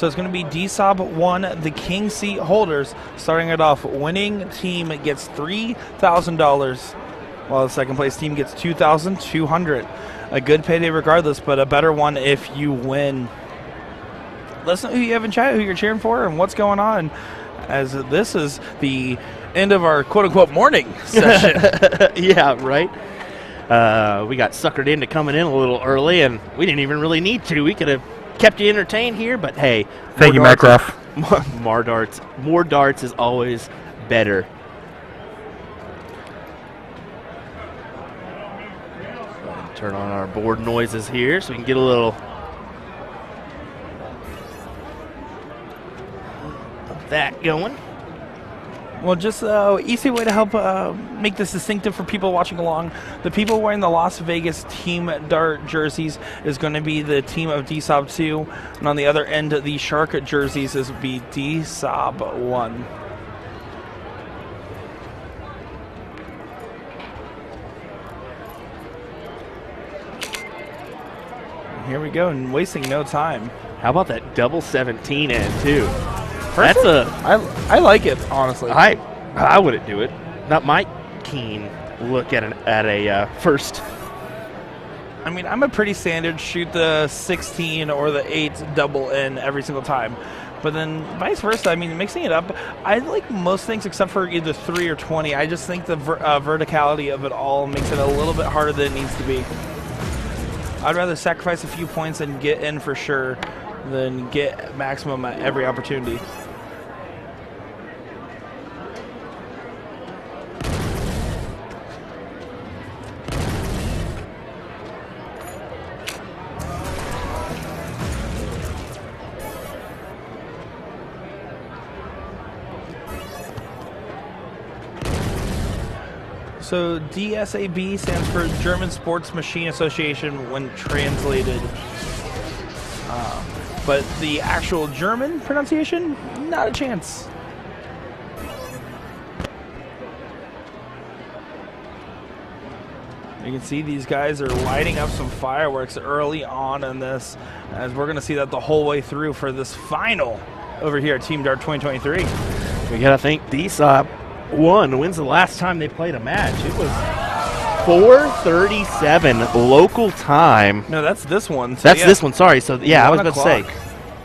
So it's going to be DSAB 1, the king seat holders. Starting it off, winning team gets $3,000, while the second place team gets $2,200. A good payday regardless, but a better one if you win. Let us know who you have in chat, who you're cheering for, and what's going on, as this is the end of our quote-unquote morning session. Yeah, right. We got suckered into coming in a little early, and we didn't even really need to. We could have kept you entertained here, but hey. Thank you, Macroft. More darts is always better. Turn on our board noises here so we can get a little of that going. Well, just easy way to help make this distinctive for people watching along. The people wearing the Las Vegas Team Dart jerseys is going to be the team of DSAB 2, and on the other end, the Shark jerseys is be DSAB 1. Here we go, and wasting no time. How about that double 17 end too? Perfect. I like it, honestly. I wouldn't do it. Not my keen look at a first. I mean, I'm a pretty standard shoot the 16 or the 8 double in every single time. But then vice versa, I mean, mixing it up, I like most things except for either 3 or 20. I just think the verticality of it all makes it a little bit harder than it needs to be. I'd rather sacrifice a few points and get in for sure than get maximum at every opportunity. So DSAB stands for German Sports Machine Association when translated. But the actual German pronunciation, not a chance. You can see these guys are lighting up some fireworks early on in this, as we're going to see that the whole way through for this final over here at Team Dart 2023. We got to think DSAB 1. When's the last time they played a match? It was 4:37 local time. No, that's this one. So that's yeah. this one, sorry. So, yeah, I was about to say.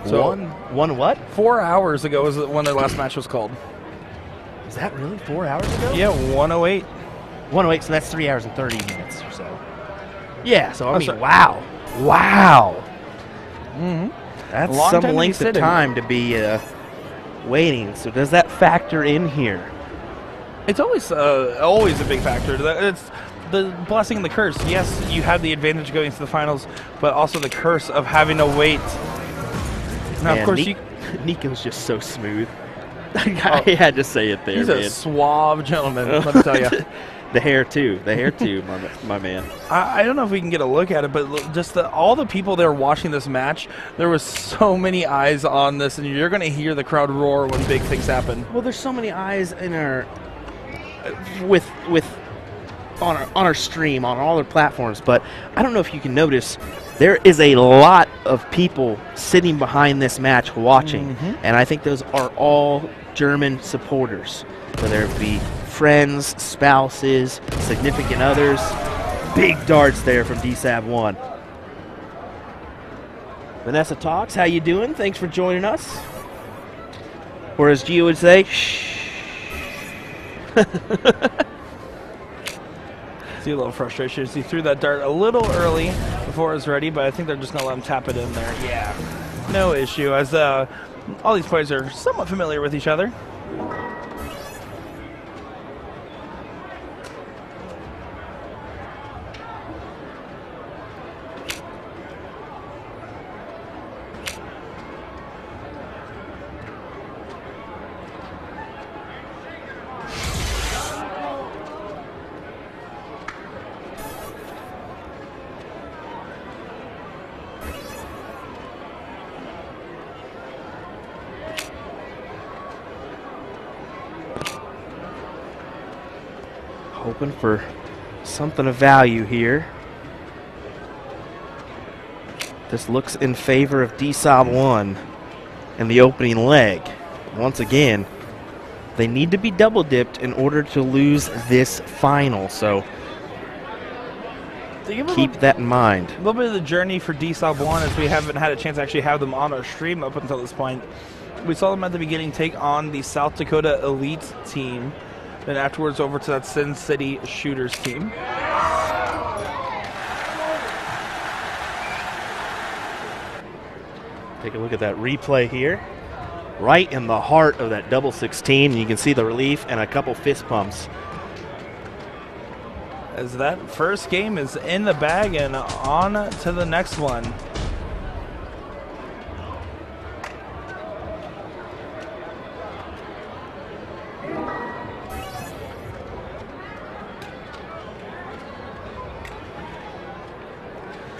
So one what? 4 hours ago was when their last match was called. Is that really 4 hours ago? Yeah, 108. 108, so that's 3 hours and 30 minutes or so. Yeah, so I mean, wow. Wow. Mm-hmm. That's some length of time to be waiting. So does that factor in here? It's always a big factor. It's the blessing and the curse. Yes, you have the advantage going to the finals, but also the curse of having to wait. Now, man, of course, Nico's just so smooth. I had to say it there, he's man. a suave gentleman, let me tell you. The hair, too, my man. I don't know if we can get a look at it, but just all the people that were watching this match, there was so many eyes on this, and you're going to hear the crowd roar when big things happen. Well, there's so many eyes in our on our stream, on all our platforms, but I don't know if you can notice, there is a lot of people sitting behind this match watching, and I think those are all German supporters, whether it be friends, spouses, significant others. Big darts there from DSAB 1. Vanessa Talks, how you doing? Thanks for joining us. Or as Gio would say, shh. See a little frustration. He threw that dart a little early before it was ready, but I think they're just going to let him tap it in there. Yeah, no issue, as all these players are somewhat familiar with each other. Hoping for something of value here. This looks in favor of DSAB 1. in the opening leg. Once again, they need to be double dipped in order to lose this final. So keep that in mind. A little bit of the journey for DSAB 1, as we haven't had a chance to actually have them on our stream up until this point. We saw them at the beginning take on the South Dakota Elite team, then afterwards over to that Sin City Shooters team. Take a look at that replay here. Right in the heart of that double 16. You can see the relief and a couple fist pumps. As that first game is in the bag and on to the next one.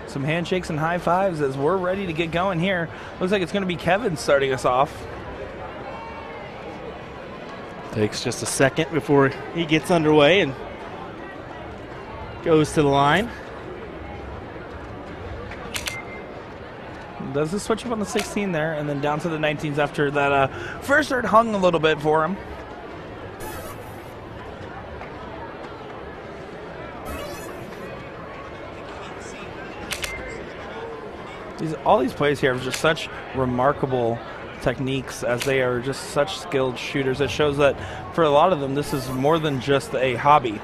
Some handshakes and high fives as we're ready to get going here. Looks like it's going to be Kevin starting us off. Takes just a second before he gets underway and goes to the line. Does the switch up on the 16 there and then down to the 19s after that first start hung a little bit for him. All these players here have just such remarkable techniques, as they are just such skilled shooters. It shows that for a lot of them, this is more than just a hobby.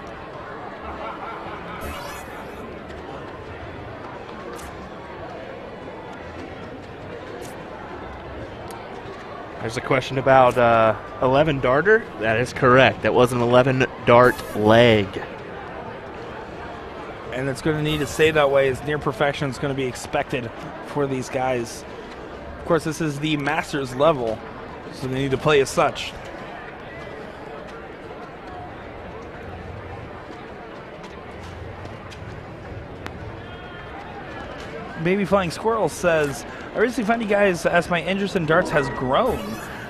There's a question about 11 darter. That is correct. That was an 11 dart leg. And it's going to need to stay that way, as near perfection is going to be expected for these guys. Of course, this is the Masters level, so they need to play as such. Baby Flying Squirrel says, I recently found you guys as my interest in darts has grown.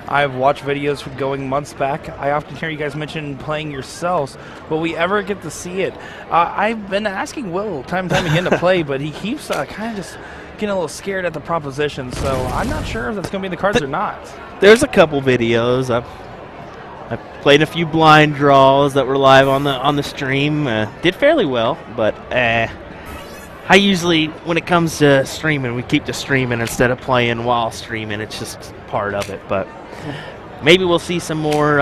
I've watched videos from going months back. I often hear you guys mention playing yourselves. Will we ever get to see it? I've been asking Will time and time again to play, but he keeps kind of just getting a little scared at the proposition, so I'm not sure if that's going to be in the cards or not. There's a couple videos. I've played a few blind draws that were live on the stream. Did fairly well, but I usually, when it comes to streaming, we keep the streaming instead of playing while streaming. It's just part of it. But maybe we'll see some more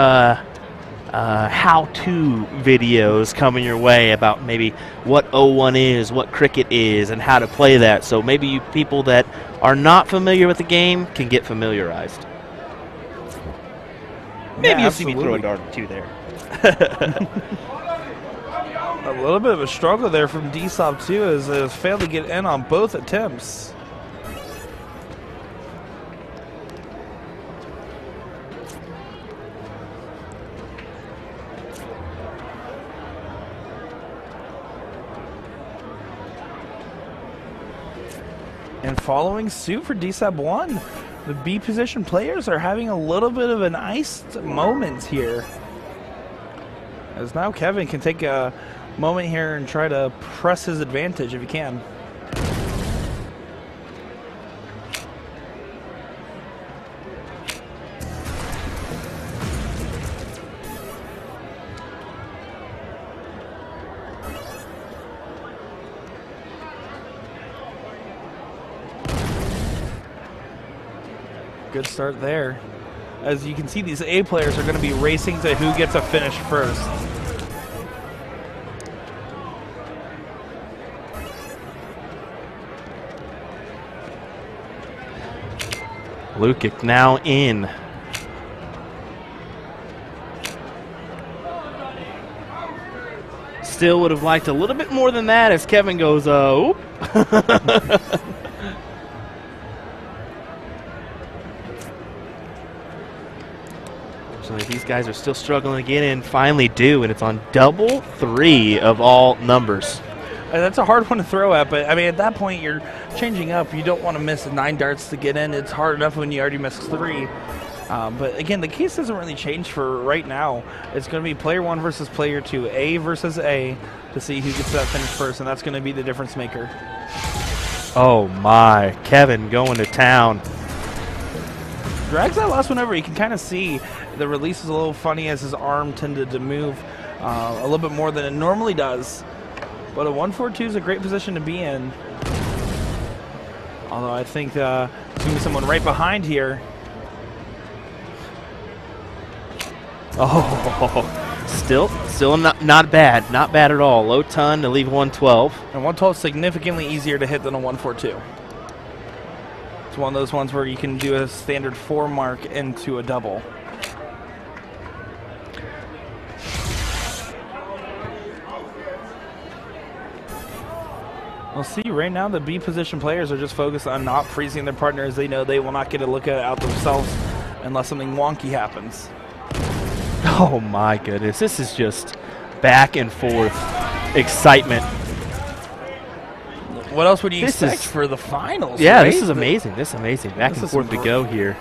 how-to videos coming your way about maybe what O1 is, what cricket is, and how to play that. So maybe you people that are not familiar with the game can get familiarized. Maybe you'll see me throw a dart or two there. A little bit of a struggle there from DSAB too, as it has failed to get in on both attempts. And following suit for DSAB 1, the B position players are having a little bit of an iced moment here. As now Kevin can take a moment here and try to press his advantage if he can. Good start there. As you can see, these A players are going to be racing to who gets a finish first. Lukic now in. Still would have liked a little bit more than that as Kevin goes, oh. These guys are still struggling to get in, finally do, and it's on double 3 of all numbers. That's a hard one to throw at, but I mean, at that point, you're changing up. You don't want to miss 9 darts to get in. It's hard enough when you already missed 3. But again, the case doesn't really change for right now. It's going to be player 1 versus player 2, A versus A, to see who gets that finish first, and that's going to be the difference maker. Oh my, Kevin going to town. Drags that last one over. You can kind of see the release is a little funny as his arm tended to move a little bit more than it normally does. But a 1-4-2 is a great position to be in. Although I think there's going to be someone right behind here. Oh, still not bad. Not bad at all. Low ton to leave 112. And 112 is significantly easier to hit than a 1-4-2. It's one of those ones where you can do a standard 4 mark into a double. We'll see right now the B position players are just focused on not freezing their partners. They know they will not get a look at it out themselves unless something wonky happens. Oh my goodness, this is just back and forth excitement. What else would you expect for the finals? Yeah, right? this is amazing. This is amazing. Back and forth to go here.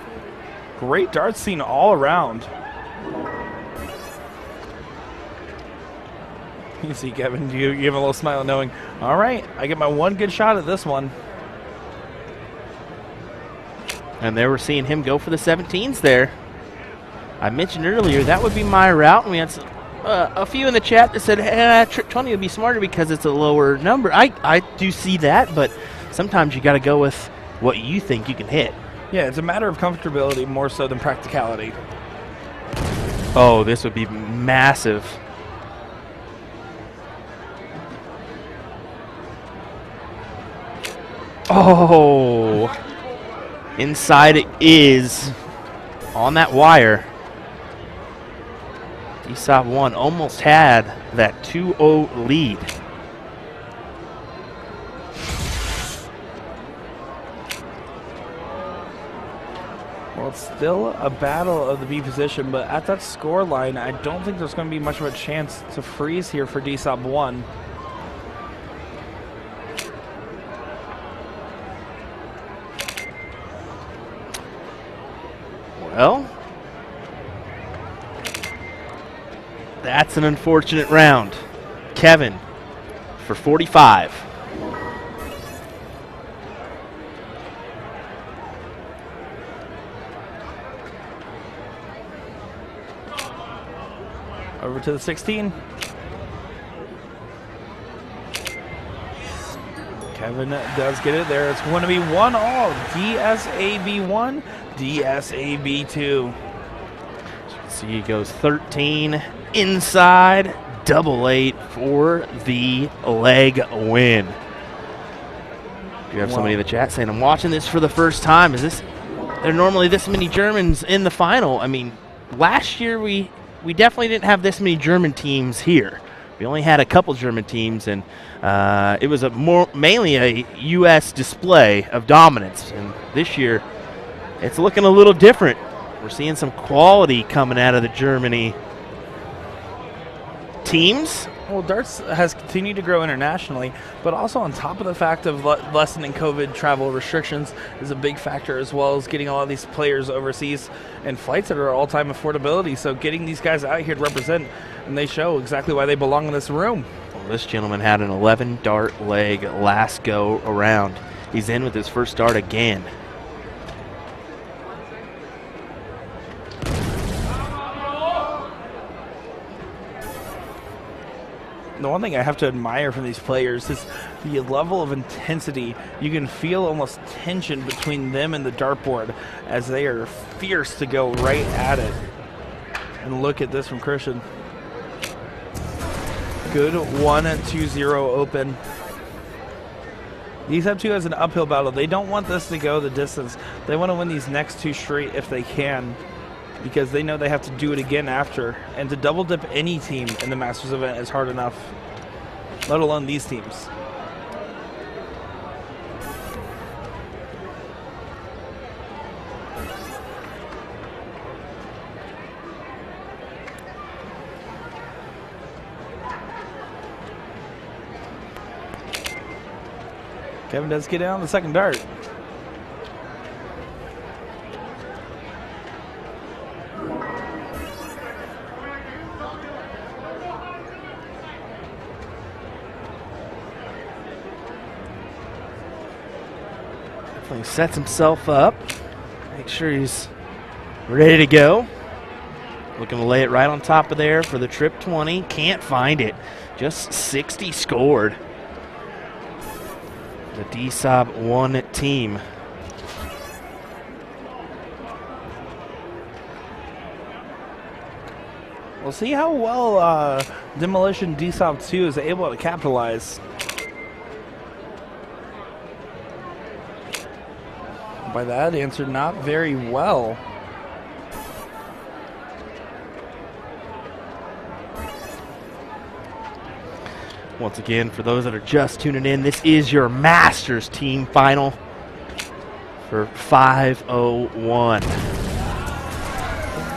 Great dart scene all around. You see, Kevin, you give a little smile knowing, all right, I get my one good shot at this one. And there we're seeing him go for the 17s there. I mentioned earlier that would be my route, and we had a few in the chat that said, hey, Trick 20 would be smarter because it's a lower number. I do see that, but sometimes you got to go with what you think you can hit. Yeah, it's a matter of comfortability more so than practicality. Oh, this would be massive. Oh, inside it is on that wire. DSAB 1 almost had that 2-0 lead. Well, it's still a battle of the B position, but at that score line, I don't think there's going to be much of a chance to freeze here for DSAB 1. Well, that's an unfortunate round. Kevin for 45. Over to the 16. Kevin does get it there. It's going to be 1-all. DSAB 1, DSAB 2. See, he goes 13 inside, double 8 for the leg win. You have somebody in the chat saying, I'm watching this for the first time. There are normally this many Germans in the final? I mean, last year we definitely didn't have this many German teams here. We only had a couple German teams, and it was mainly a U.S. display of dominance. And this year, it's looking a little different. We're seeing some quality coming out of the Germany teams. Well, darts has continued to grow internationally, but also on top of the fact of lessening COVID travel restrictions is a big factor, as well as getting a lot of these players overseas and flights that are all-time affordability. So getting these guys out here to represent, and they show exactly why they belong in this room. Well, this gentleman had an 11 dart leg last go around. He's in with his first dart again. The one thing I have to admire from these players is the level of intensity. You can feel almost tension between them and the dartboard as they are fierce to go right at it. And look at this from Christian. Good 1-2-0 open. DSAB 2 has an uphill battle. They don't want this to go the distance. They want to win these next two straight if they can, because they know they have to do it again after. And to double dip any team in the Masters event is hard enough, let alone these teams. Kevin does get down the second dart. He sets himself up. Make sure he's ready to go. Looking to lay it right on top of there for the trip 20. Can't find it. Just 60 scored. The DSAB 1 team. We'll see how well Demolition DSAB 2 is able to capitalize. By that answer, not very well. Once again, for those that are just tuning in, this is your Masters team final for 501.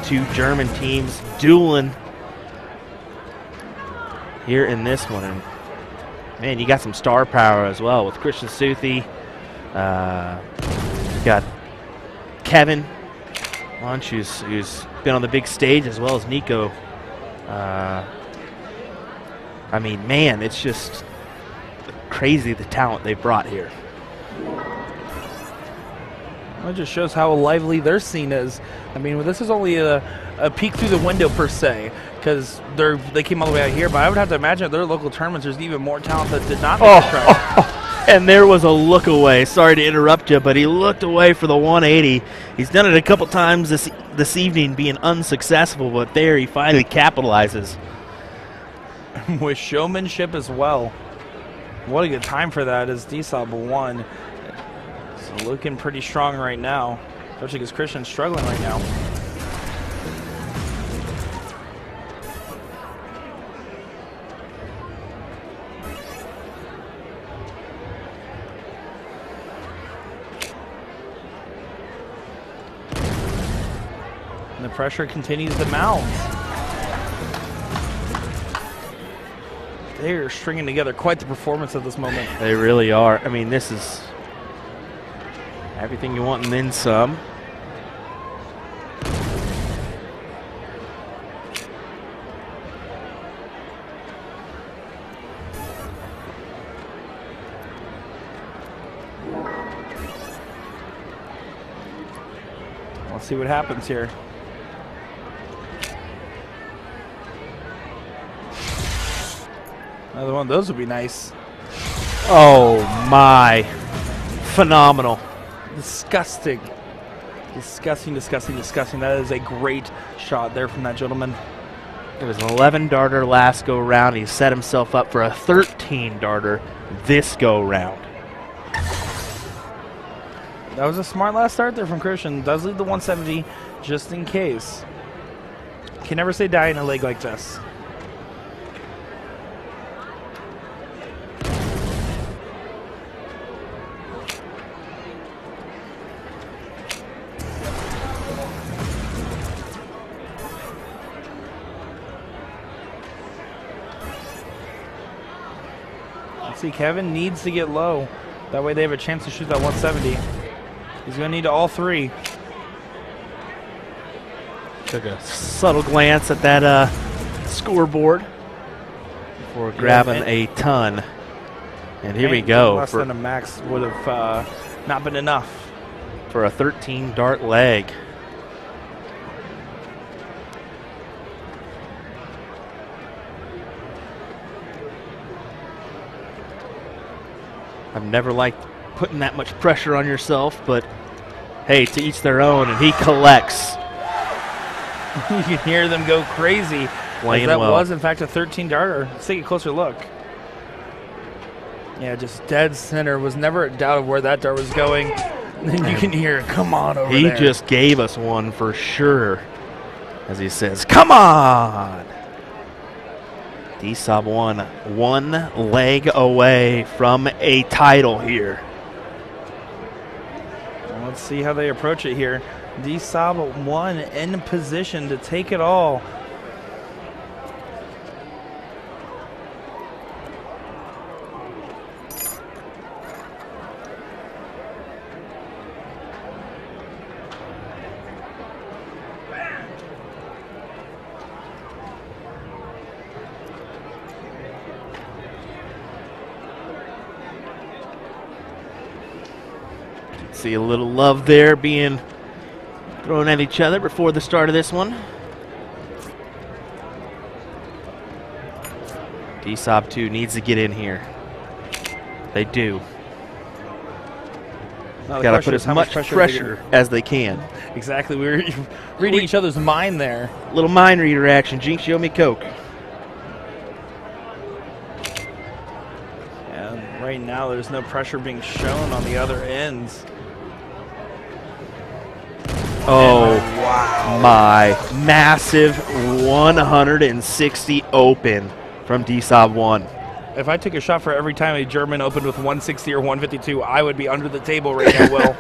Two German teams dueling here in this one. And man, you got some star power as well with Christian Southey. Got Kevin Lunch, who's been on the big stage, as well as Nico. I mean, man, it's just crazy the talent they brought here. It just shows how lively their scene is. I mean, this is only a peek through the window per se, because they came all the way out here. But I would have to imagine at their local tournaments, there's even more talent that did not make the track. And there was a look away. Sorry to interrupt you, but he looked away for the 180. He's done it a couple times this evening, being unsuccessful, but there he finally capitalizes. With showmanship as well. What a good time for that as DSAB 1. So looking pretty strong right now, especially because Christian's struggling right now. And the pressure continues to mount. They're stringing together quite the performance at this moment. They really are. I mean, this is everything you want and then some. Let's see what happens here. Another one of those would be nice. Oh my. Phenomenal. Disgusting. Disgusting, disgusting, disgusting. That is a great shot there from that gentleman. It was an 11 darter last go round. He set himself up for a 13 darter this go round. That was a smart last start there from Christian. Does leave the 170 just in case. Can never say die in a leg like this. See, Kevin needs to get low. That way they have a chance to shoot that 170. He's going to need all three. Took a subtle glance at that scoreboard before grabbing a ton. And here we go. Less than a max would have not been enough. For a 13 dart leg. I've never liked putting that much pressure on yourself, but hey, to each their own, and he collects. You can hear them go crazy. Playing that well. Was, in fact, a 13 darter. Let's take a closer look. Yeah, just dead center. Was never a doubt of where that dart was going. And then you can hear, come on over there. He just gave us one for sure, as he says, come on. DSAB 1 leg away from a title here. Well, let's see how they approach it here. DSAB 1 in position to take it all. See a little love there being throwing at each other before the start of this one. DSAB 2 needs to get in here. They do. Got to put as much pressure as they can. Exactly. We were reading each other's mind there. Little mind reader action. Jinx, show me Coke. And right now there's no pressure being shown on the other ends. Oh, wow. My massive 160 open from DSAB 1. If I took a shot for every time a German opened with 160 or 152, I would be under the table right now, Will.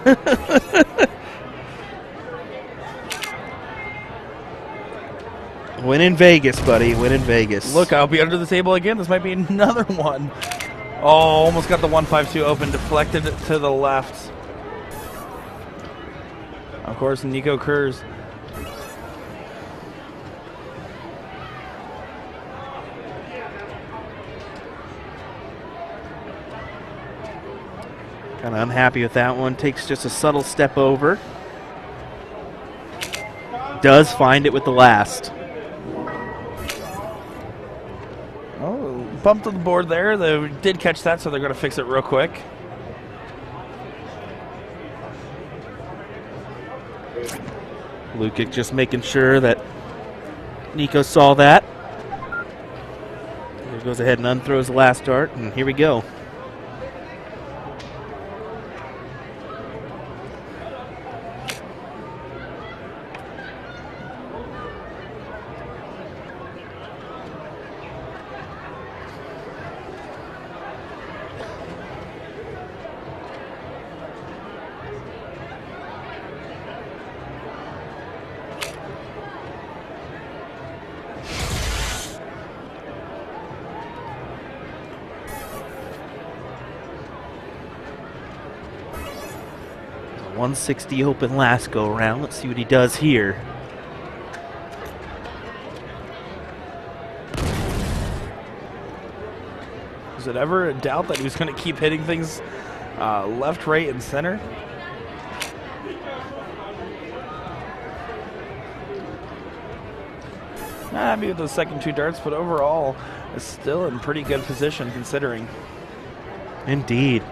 Win in Vegas, buddy. Win in Vegas. Look, I'll be under the table again. This might be another one. Oh, almost got the 152 open, deflected it to the left. Of course, Nico Kurz. Kind of unhappy with that one. Takes just a subtle step over. Does find it with the last. Oh, bump to the board there. They did catch that, so they're going to fix it real quick. Lukic just making sure that Nico saw that. He goes ahead and unthrows the last dart, and here we go. The 160 open last go around. Let's see what he does here. Was it ever a doubt that he was going to keep hitting things left, right, and center? Not happy with those second two darts, but overall is still in pretty good position considering. Indeed.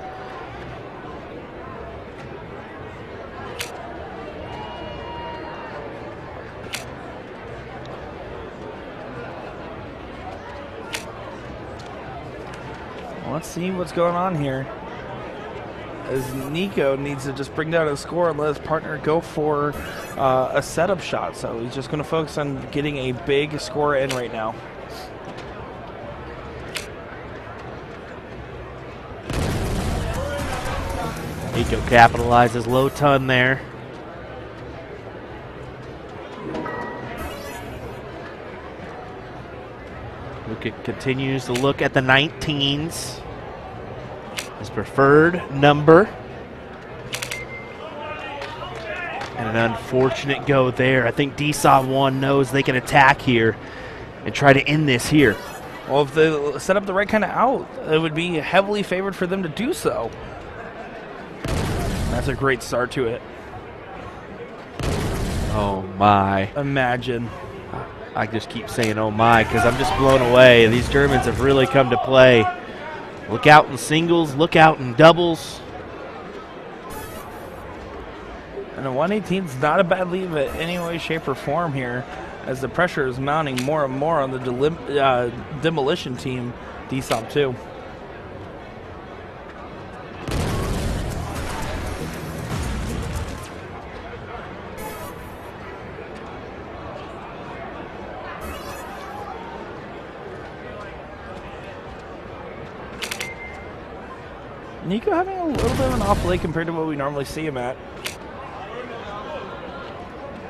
Let's see what's going on here. As Nico needs to just bring down his score and let his partner go for a setup shot. So he's just going to focus on getting a big score in right now. Nico capitalizes low ton there. Lukic continues to look at the 19s. His preferred number. And an unfortunate go there. I think DSAB 1 knows they can attack here and try to end this here. Well, if they set up the right kind of out, it would be heavily favored for them to do so. That's a great start to it. Oh my. Imagine. I just keep saying oh my because I'm just blown away. These Germans have really come to play. Look out in singles, look out in doubles. And a 118 is not a bad lead in any way, shape, or form here, as the pressure is mounting more and more on the demolition team, DSAB 2. Nico having a little bit of an off late compared to what we normally see him at.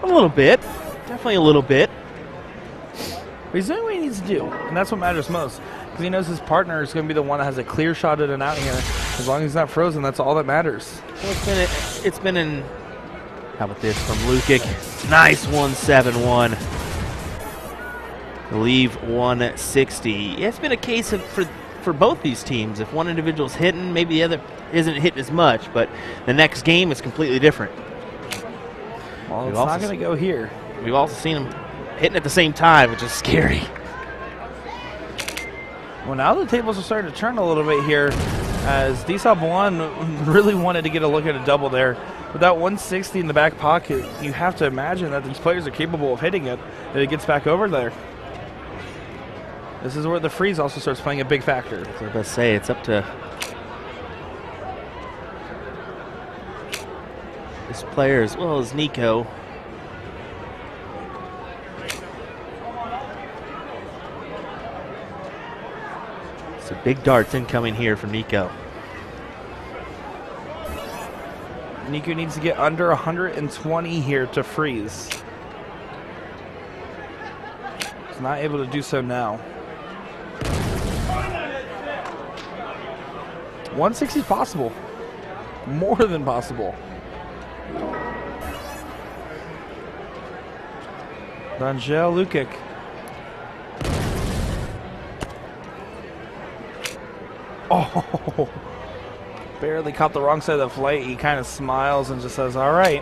A little bit. Definitely a little bit. But he's doing what he needs to do, and that's what matters most. Because he knows his partner is going to be the one that has a clear shot at an out here. As long as he's not frozen, that's all that matters. Well, it's been in. How about this from Lukic? Nice 171. Leave 160. Yeah, it's been a case of for both these teams. If one individual's hitting, maybe the other isn't hitting as much, but the next game is completely different. Well, it's not going to go here. We've also seen them hitting at the same time, which is scary. Well, now the tables are starting to turn a little bit here, as DSAB 1 really wanted to get a look at a double there. With that 160 in the back pocket, you have to imagine that these players are capable of hitting it, that it gets back over there. This is where the freeze also starts playing a big factor. That's what I was about to say. It's up to this player as well as Nico. So big darts incoming here from Nico. Nico needs to get under 120 here to freeze. He's not able to do so now. 160 is possible. More than possible. D'Angel Lukic. Oh, barely caught the wrong side of the flight. He kind of smiles and just says, all right.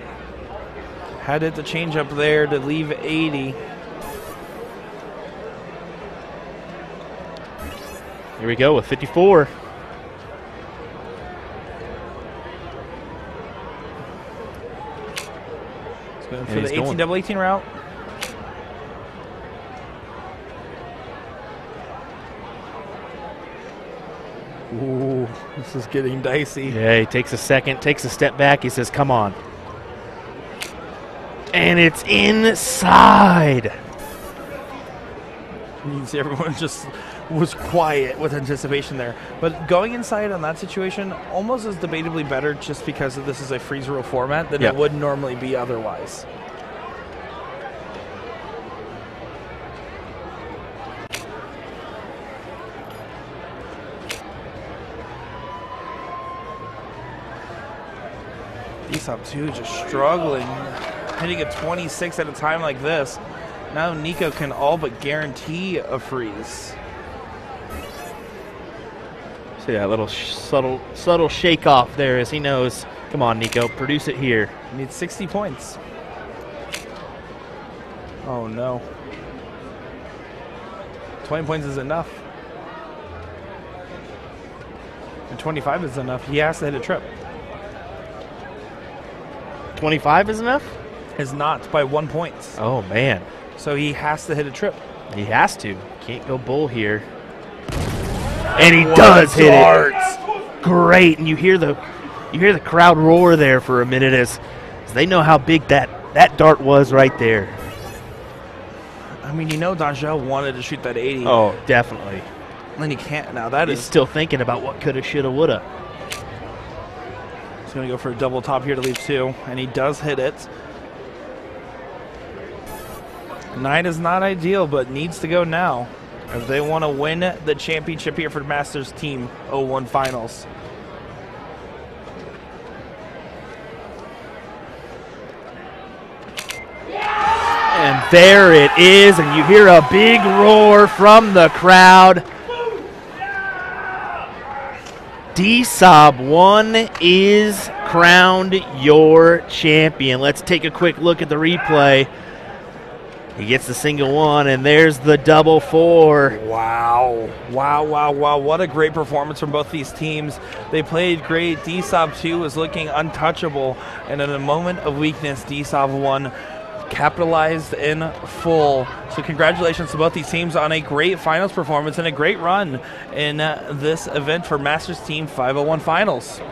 Had to hit the change up there to leave 80. Here we go with 54. He's going for the 18 double 18 route. Ooh, this is getting dicey. Yeah, he takes a second, takes a step back. He says, come on. And it's inside. You can see everyone just was quiet with anticipation there. But going inside on that situation almost is debatably better just because this is a freeze rule format than it would normally be otherwise. DSAB 2 just struggling, hitting a 26 at a time like this. Now Nico can all but guarantee a freeze. See that little subtle shake off there as he knows, come on Nico, produce it here. He needs 60 points. Oh no. 20 points is enough. And 25 is enough. He has to hit a trip. 25 is enough? Is not by 1 point. Oh man. So he has to hit a trip. He has to. Can't go bull here. And he does hit it. Great. And you hear the crowd roar there for a minute as they know how big that dart was right there. I mean, you know D'Angel wanted to shoot that 80. Oh, definitely. And he can't now. That He's is still thinking about what coulda, shoulda, woulda. He's going to go for a double top here to leave 2, and he does hit it. 9 is not ideal, but needs to go now if they want to win the championship here for the Masters Team 01 Finals. And there it is, and you hear a big roar from the crowd. DSAB 1 is crowned your champion. Let's take a quick look at the replay. He gets the single 1, and there's the double 4. Wow. Wow, wow, wow. What a great performance from both these teams. They played great. DSAB 2 was looking untouchable, and in a moment of weakness, DSAB 1 capitalized in full. So congratulations to both these teams on a great finals performance and a great run in this event for Masters Team 501 Finals.